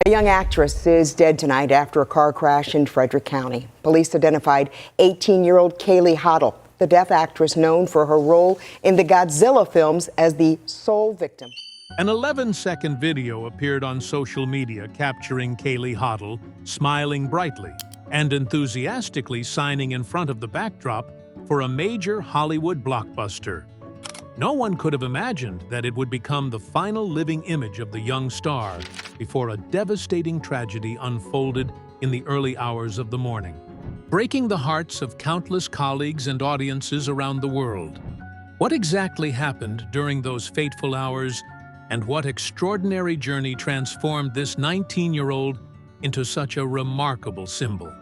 A young actress is dead tonight after a car crash in Frederick County. Police identified 18-year-old Kaylee Hoddle, the deaf actress known for her role in the Godzilla films, as the sole victim. An 11-second video appeared on social media capturing Kaylee Hoddle smiling brightly and enthusiastically signing in front of the backdrop for a major Hollywood blockbuster. No one could have imagined that it would become the final living image of the young star before a devastating tragedy unfolded in the early hours of the morning, breaking the hearts of countless colleagues and audiences around the world. What exactly happened during those fateful hours, and what extraordinary journey transformed this 19-year-old into such a remarkable symbol?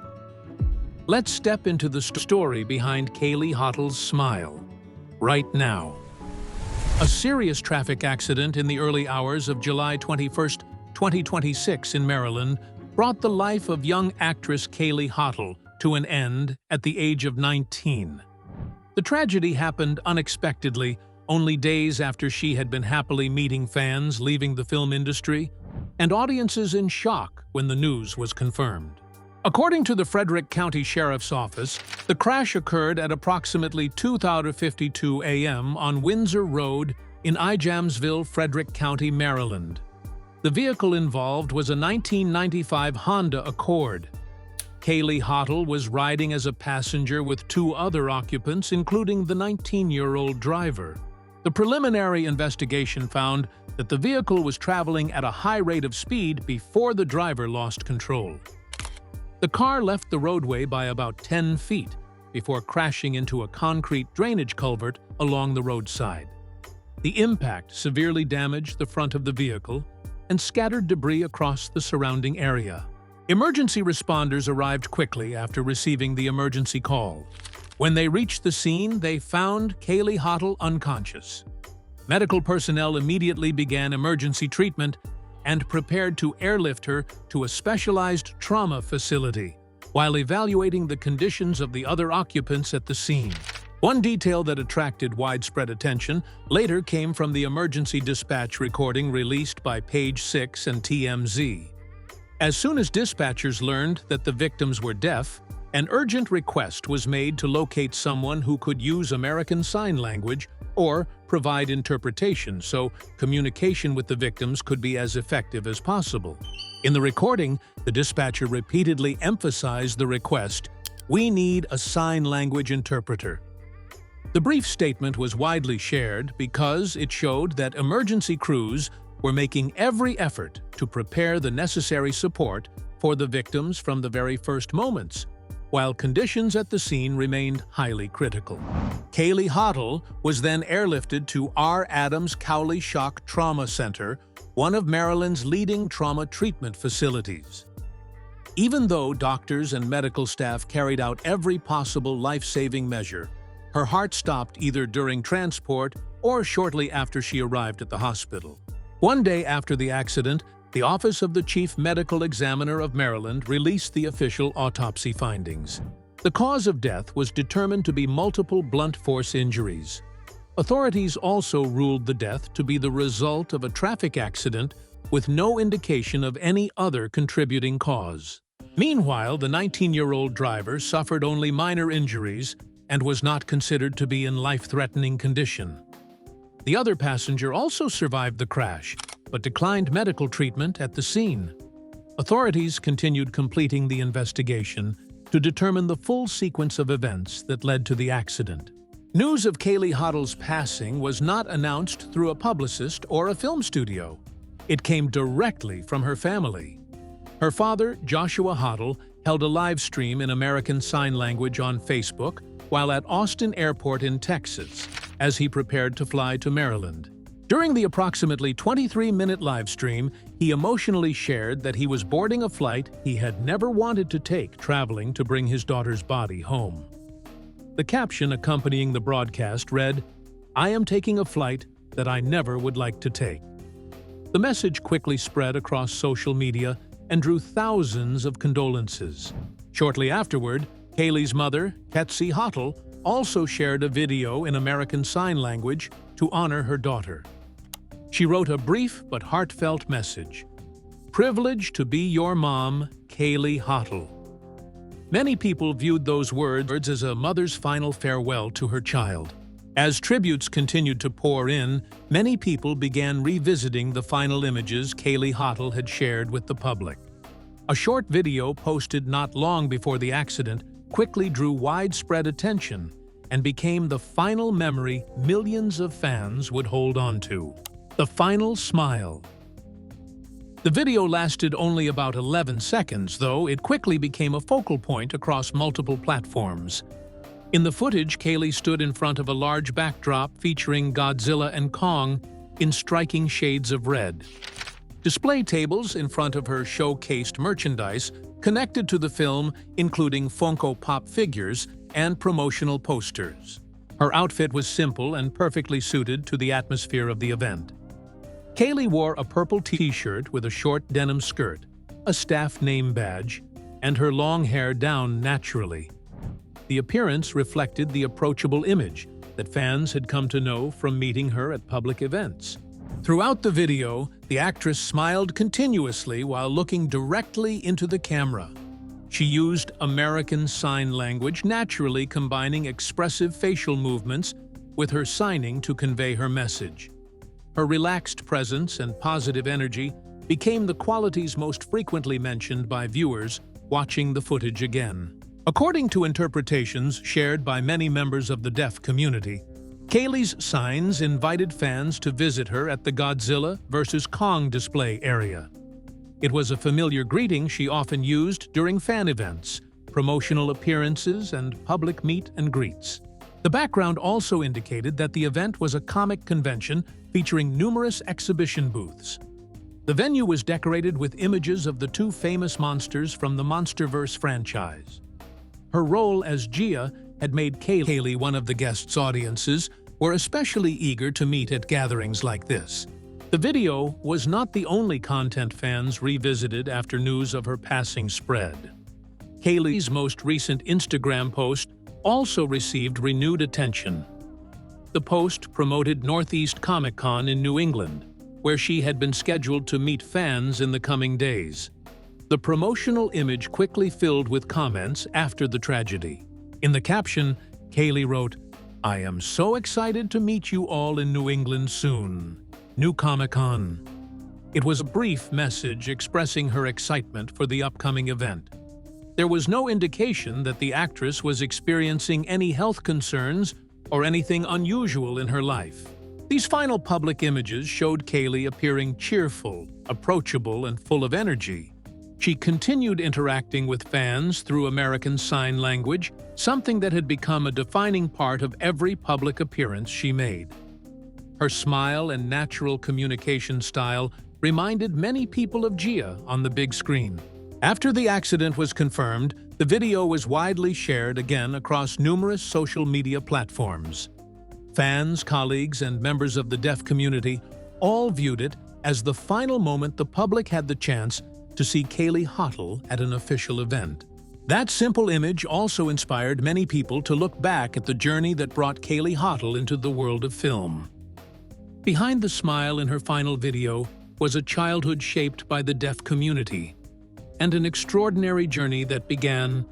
Let's step into the story behind Kaylee Hoddle's smile right now. A serious traffic accident in the early hours of July 21, 2026 in Maryland brought the life of young actress Kaylee Hoddle to an end at the age of 19. The tragedy happened unexpectedly, only days after she had been happily meeting fans leaving the film industry, and audiences in shock when the news was confirmed. According to the Frederick County Sheriff's Office, the crash occurred at approximately 2:52 a.m. on Windsor Road in Ijamsville, Frederick County, Maryland. The vehicle involved was a 1995 Honda Accord. Kaylee Hoddle was riding as a passenger with two other occupants, including the 19-year-old driver. The preliminary investigation found that the vehicle was traveling at a high rate of speed before the driver lost control. The car left the roadway by about 10 feet before crashing into a concrete drainage culvert along the roadside. The impact severely damaged the front of the vehicle and scattered debris across the surrounding area. Emergency responders arrived quickly after receiving the emergency call. When they reached the scene, they found Kaylee Hoddle unconscious. Medical personnel immediately began emergency treatment and prepared to airlift her to a specialized trauma facility, while evaluating the conditions of the other occupants at the scene. One detail that attracted widespread attention later came from the emergency dispatch recording released by Page 6 and TMZ. As soon as dispatchers learned that the victims were deaf, an urgent request was made to locate someone who could use American Sign Language or provide interpretation so communication with the victims could be as effective as possible. In the recording, the dispatcher repeatedly emphasized the request, "We need a sign language interpreter." The brief statement was widely shared because it showed that emergency crews were making every effort to prepare the necessary support for the victims from the very first moments, while conditions at the scene remained highly critical. Kaylee Hoddle was then airlifted to R. Adams Cowley Shock Trauma Center, one of Maryland's leading trauma treatment facilities. Even though doctors and medical staff carried out every possible life-saving measure, her heart stopped either during transport or shortly after she arrived at the hospital. One day after the accident, the Office of the Chief Medical Examiner of Maryland released the official autopsy findings. The cause of death was determined to be multiple blunt force injuries. Authorities also ruled the death to be the result of a traffic accident with no indication of any other contributing cause. Meanwhile, the 19-year-old driver suffered only minor injuries and was not considered to be in life-threatening condition. The other passenger also survived the crash, but declined medical treatment at the scene. Authorities continued completing the investigation to determine the full sequence of events that led to the accident. News of Kaylee Hoddle's passing was not announced through a publicist or a film studio. It came directly from her family. Her father, Joshua Hoddle, held a live stream in American Sign Language on Facebook while at Austin Airport in Texas, as he prepared to fly to Maryland. During the approximately 23-minute live stream, he emotionally shared that he was boarding a flight he had never wanted to take, traveling to bring his daughter's body home. The caption accompanying the broadcast read, "I am taking a flight that I never would like to take." The message quickly spread across social media and drew thousands of condolences. Shortly afterward, Kaylee's mother, Ketsy Hoddle, also shared a video in American Sign Language to honor her daughter. She wrote a brief but heartfelt message. "Privileged to be your mom, Kaylee Hottle." Many people viewed those words as a mother's final farewell to her child. As tributes continued to pour in, many people began revisiting the final images Kaylee Hottle had shared with the public. A short video posted not long before the accident quickly drew widespread attention and became the final memory millions of fans would hold on to. The final smile. The video lasted only about 11 seconds, though it quickly became a focal point across multiple platforms. In the footage, Kaylee stood in front of a large backdrop featuring Godzilla and Kong in striking shades of red. Display tables in front of her showcased merchandise connected to the film, including Funko Pop figures and promotional posters. Her outfit was simple and perfectly suited to the atmosphere of the event. Kaylee wore a purple t-shirt with a short denim skirt, a staff name badge, and her long hair down naturally. The appearance reflected the approachable image that fans had come to know from meeting her at public events. Throughout the video, the actress smiled continuously while looking directly into the camera. She used American Sign Language, naturally combining expressive facial movements with her signing to convey her message. Her relaxed presence and positive energy became the qualities most frequently mentioned by viewers watching the footage again. According to interpretations shared by many members of the deaf community, Kaylee's signs invited fans to visit her at the Godzilla vs. Kong display area. It was a familiar greeting she often used during fan events, promotional appearances, and public meet and greets. The background also indicated that the event was a comic convention featuring numerous exhibition booths. The venue was decorated with images of the two famous monsters from the MonsterVerse franchise. Her role as Gia had made Kaylee one of the guests' audiences were especially eager to meet at gatherings like this. The video was not the only content fans revisited after news of her passing spread. Kaylee's most recent Instagram post also received renewed attention. The post promoted Northeast Comic Con in New England, where she had been scheduled to meet fans in the coming days. The promotional image quickly filled with comments after the tragedy. In the caption, Kaylee wrote, "I am so excited to meet you all in New England soon. New Comic-Con." It was a brief message expressing her excitement for the upcoming event. There was no indication that the actress was experiencing any health concerns or anything unusual in her life. These final public images showed Kaylee appearing cheerful, approachable, and full of energy. She continued interacting with fans through American Sign Language, something that had become a defining part of every public appearance she made. Her smile and natural communication style reminded many people of Gia on the big screen. After the accident was confirmed, the video was widely shared again across numerous social media platforms. Fans, colleagues, and members of the deaf community all viewed it as the final moment the public had the chance to see Kaylee Hottle at an official event. That simple image also inspired many people to look back at the journey that brought Kaylee Hottle into the world of film. Behind the smile in her final video was a childhood shaped by the deaf community, and an extraordinary journey that began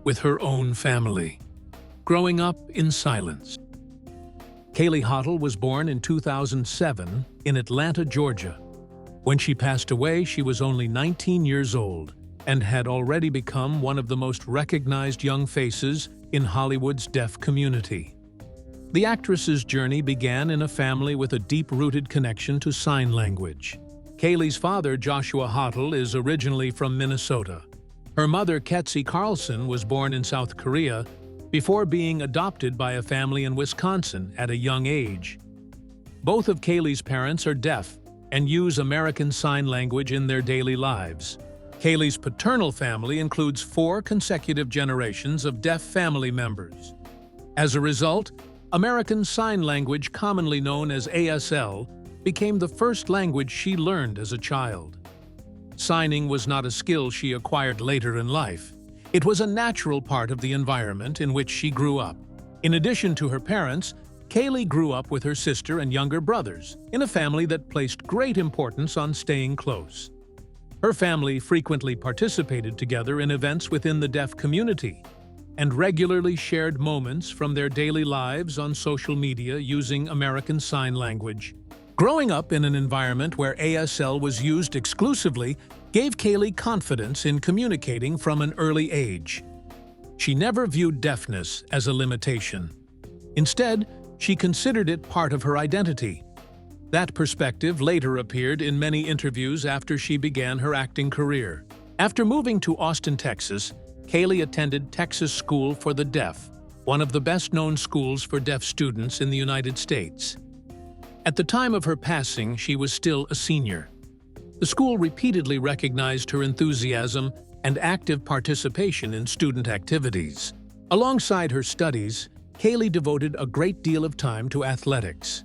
with her own family. Growing up in silence. Kaylee Hottle was born in 2007 in Atlanta, Georgia. When she passed away, she was only 19 years old and had already become one of the most recognized young faces in Hollywood's deaf community. The actress's journey began in a family with a deep-rooted connection to sign language. Kaylee's father, Joshua Hottle, is originally from Minnesota. Her mother, Ketsi Carlson, was born in South Korea before being adopted by a family in Wisconsin at a young age. Both of Kaylee's parents are deaf and use American Sign Language in their daily lives. Kaylee's paternal family includes 4 consecutive generations of deaf family members. As a result, American Sign Language, commonly known as ASL, became the first language she learned as a child. Signing was not a skill she acquired later in life. It was a natural part of the environment in which she grew up. In addition to her parents, Kaylee grew up with her sister and younger brothers in a family that placed great importance on staying close. Her family frequently participated together in events within the deaf community and regularly shared moments from their daily lives on social media using American Sign Language. Growing up in an environment where ASL was used exclusively gave Kaylee confidence in communicating from an early age. She never viewed deafness as a limitation. Instead, she considered it part of her identity. That perspective later appeared in many interviews after she began her acting career. After moving to Austin, Texas, Kaylee attended Texas School for the Deaf, one of the best-known schools for deaf students in the United States. At the time of her passing, she was still a senior. The school repeatedly recognized her enthusiasm and active participation in student activities. Alongside her studies, Kaylee devoted a great deal of time to athletics.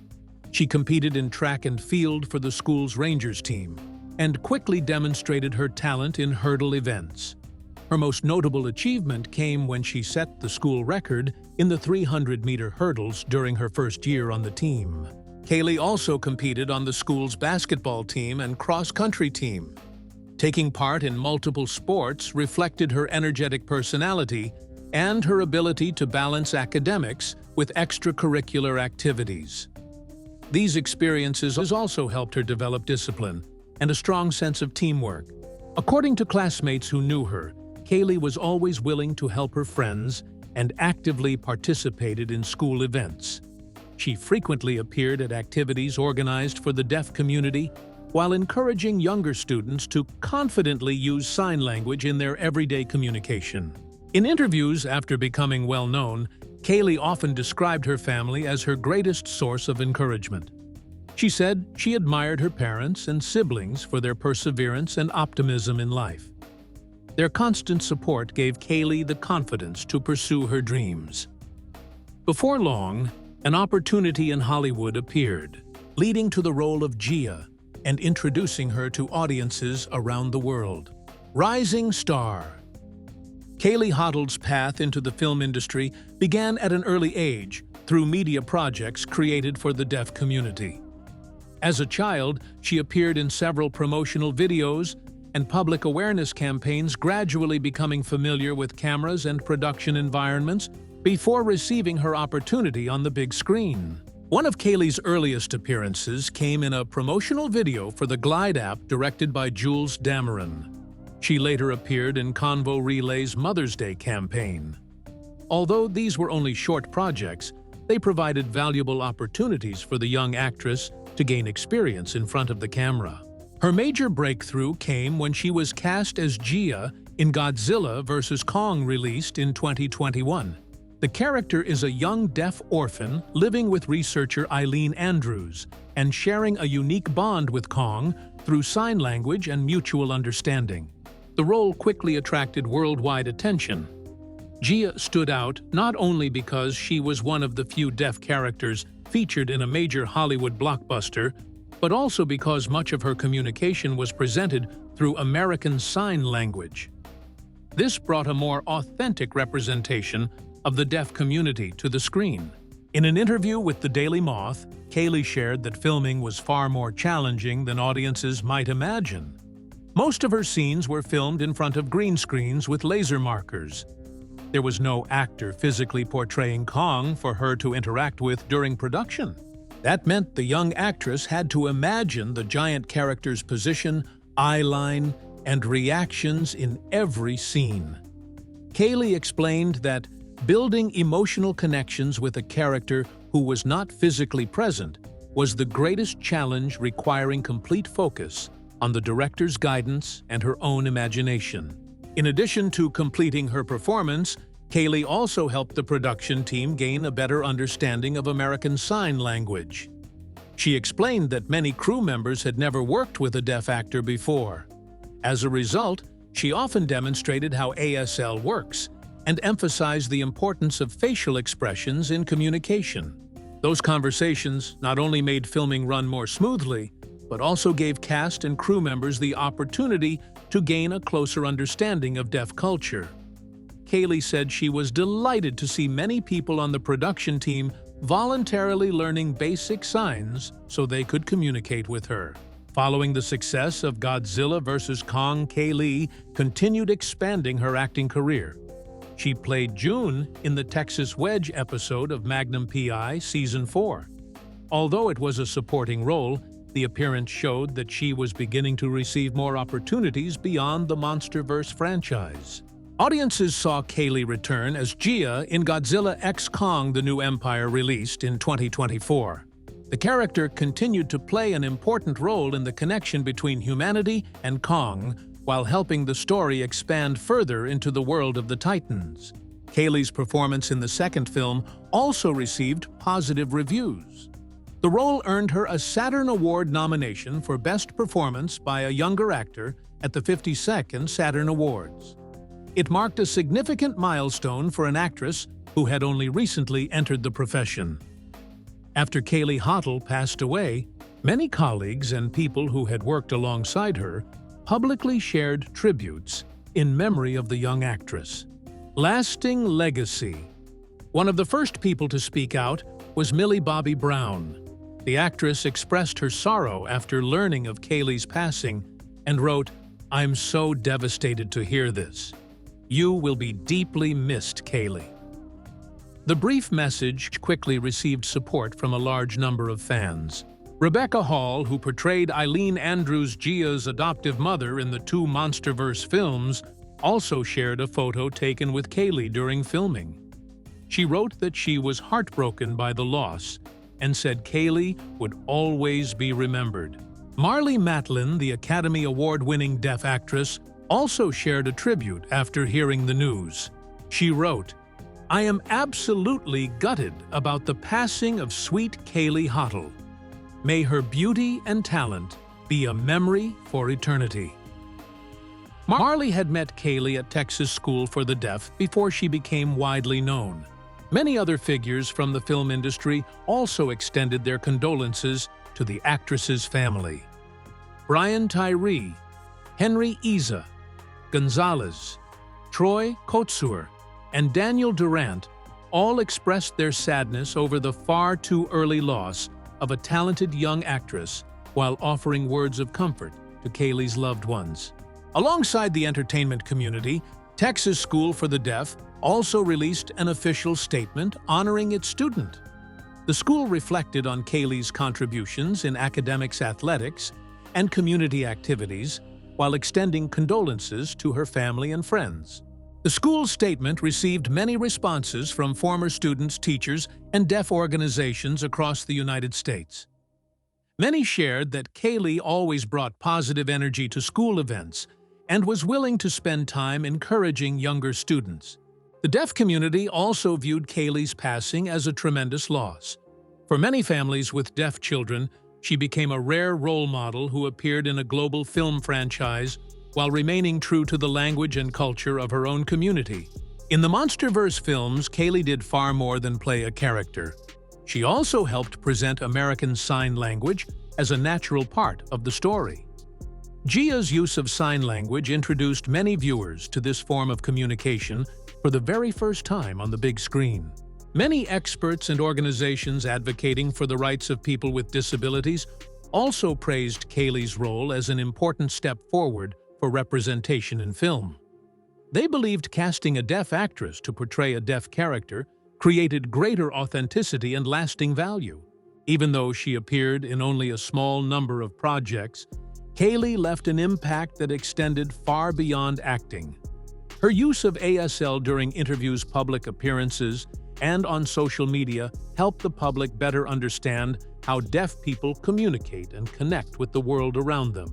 She competed in track and field for the school's Rangers team and quickly demonstrated her talent in hurdle events. Her most notable achievement came when she set the school record in the 300-meter hurdles during her first year on the team. Kaylee also competed on the school's basketball team and cross-country team. Taking part in multiple sports reflected her energetic personality and her ability to balance academics with extracurricular activities. These experiences also helped her develop discipline and a strong sense of teamwork. According to classmates who knew her, Kaylee was always willing to help her friends and actively participated in school events. She frequently appeared at activities organized for the deaf community while encouraging younger students to confidently use sign language in their everyday communication. In interviews after becoming well-known, Kaylee often described her family as her greatest source of encouragement. She said she admired her parents and siblings for their perseverance and optimism in life. Their constant support gave Kaylee the confidence to pursue her dreams. Before long, an opportunity in Hollywood appeared, leading to the role of Gia and introducing her to audiences around the world. Rising star. Kaylee Hoddle's path into the film industry began at an early age through media projects created for the deaf community. As a child, she appeared in several promotional videos and public awareness campaigns, gradually becoming familiar with cameras and production environments before receiving her opportunity on the big screen. One of Kaylee's earliest appearances came in a promotional video for the Glide app directed by Jules Dameron. She later appeared in Convo Relay's Mother's Day campaign. Although these were only short projects, they provided valuable opportunities for the young actress to gain experience in front of the camera. Her major breakthrough came when she was cast as Gia in Godzilla vs. Kong, released in 2021. The character is a young deaf orphan living with researcher Eileen Andrews and sharing a unique bond with Kong through sign language and mutual understanding. The role quickly attracted worldwide attention. Gia stood out not only because she was one of the few deaf characters featured in a major Hollywood blockbuster, but also because much of her communication was presented through American Sign Language. This brought a more authentic representation of the deaf community to the screen. In an interview with the Daily Moth, Kaylee shared that filming was far more challenging than audiences might imagine. Most of her scenes were filmed in front of green screens with laser markers. There was no actor physically portraying Kong for her to interact with during production. That meant the young actress had to imagine the giant character's position, eye line, and reactions in every scene. Kaylee explained that building emotional connections with a character who was not physically present was the greatest challenge, requiring complete focus on the director's guidance and her own imagination. In addition to completing her performance, Kaylee also helped the production team gain a better understanding of American Sign Language. She explained that many crew members had never worked with a deaf actor before. As a result, she often demonstrated how ASL works and emphasized the importance of facial expressions in communication. Those conversations not only made filming run more smoothly, but also gave cast and crew members the opportunity to gain a closer understanding of deaf culture. Kaylee said she was delighted to see many people on the production team voluntarily learning basic signs so they could communicate with her. Following the success of Godzilla vs. Kong, Kaylee continued expanding her acting career. She played June in the Texas Wedge episode of Magnum P.I. Season 4. Although it was a supporting role, the appearance showed that she was beginning to receive more opportunities beyond the MonsterVerse franchise. Audiences saw Kaylee return as Gia in Godzilla x Kong: The New Empire, released in 2024. The character continued to play an important role in the connection between humanity and Kong, while helping the story expand further into the world of the Titans. Kaylee's performance in the second film also received positive reviews. The role earned her a Saturn Award nomination for Best Performance by a Younger Actor at the 52nd Saturn Awards. It marked a significant milestone for an actress who had only recently entered the profession. After Kaylee Hottle passed away, many colleagues and people who had worked alongside her publicly shared tributes in memory of the young actress. Lasting legacy. One of the first people to speak out was Millie Bobby Brown. The actress expressed her sorrow after learning of Kaylee's passing and wrote, "I'm so devastated to hear this. You will be deeply missed, Kaylee." The brief message quickly received support from a large number of fans. Rebecca Hall, who portrayed Eileen Andrews, Gia's adoptive mother in the two MonsterVerse films, also shared a photo taken with Kaylee during filming. She wrote that she was heartbroken by the loss and said Kaylee would always be remembered. Marlee Matlin, the Academy Award-winning deaf actress, also shared a tribute after hearing the news. She wrote, "I am absolutely gutted about the passing of sweet Kaylee Hottle. May her beauty and talent be a memory for eternity." Marlee had met Kaylee at Texas School for the Deaf before she became widely known. Many other figures from the film industry also extended their condolences to the actress's family. Brian Tyree, Henry Iza, Gonzalez, Troy Kotsur, and Daniel Durant all expressed their sadness over the far too early loss of a talented young actress while offering words of comfort to Kaylee's loved ones. Alongside the entertainment community, Texas School for the Deaf also released an official statement honoring its student. The school reflected on Kaylee's contributions in academics, athletics, and community activities while extending condolences to her family and friends. The school's statement received many responses from former students, teachers, and deaf organizations across the United States. Many shared that Kaylee always brought positive energy to school events and was willing to spend time encouraging younger students. The deaf community also viewed Kaylee's passing as a tremendous loss. For many families with deaf children, she became a rare role model who appeared in a global film franchise while remaining true to the language and culture of her own community. In the MonsterVerse films, Kaylee did far more than play a character. She also helped present American Sign Language as a natural part of the story. Gia's use of sign language introduced many viewers to this form of communication for the very first time on the big screen. Many experts and organizations advocating for the rights of people with disabilities also praised Kaylee's role as an important step forward for representation in film. They believed casting a deaf actress to portray a deaf character created greater authenticity and lasting value. Even though she appeared in only a small number of projects, Kaylee left an impact that extended far beyond acting. Her use of ASL during interviews, public appearances, and on social media helped the public better understand how deaf people communicate and connect with the world around them.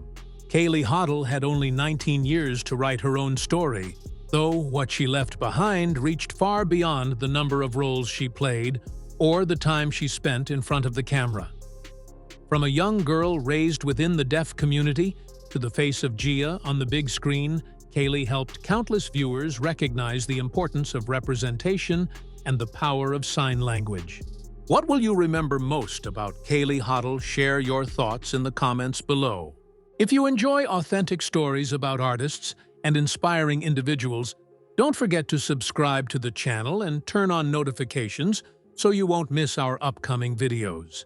Kaylee Hottle had only 19 years to write her own story, though what she left behind reached far beyond the number of roles she played or the time she spent in front of the camera. From a young girl raised within the deaf community to the face of Gia on the big screen, Kaylee helped countless viewers recognize the importance of representation and the power of sign language. What will you remember most about Kaylee Hottle? Share your thoughts in the comments below. If you enjoy authentic stories about artists and inspiring individuals, don't forget to subscribe to the channel and turn on notifications so you won't miss our upcoming videos.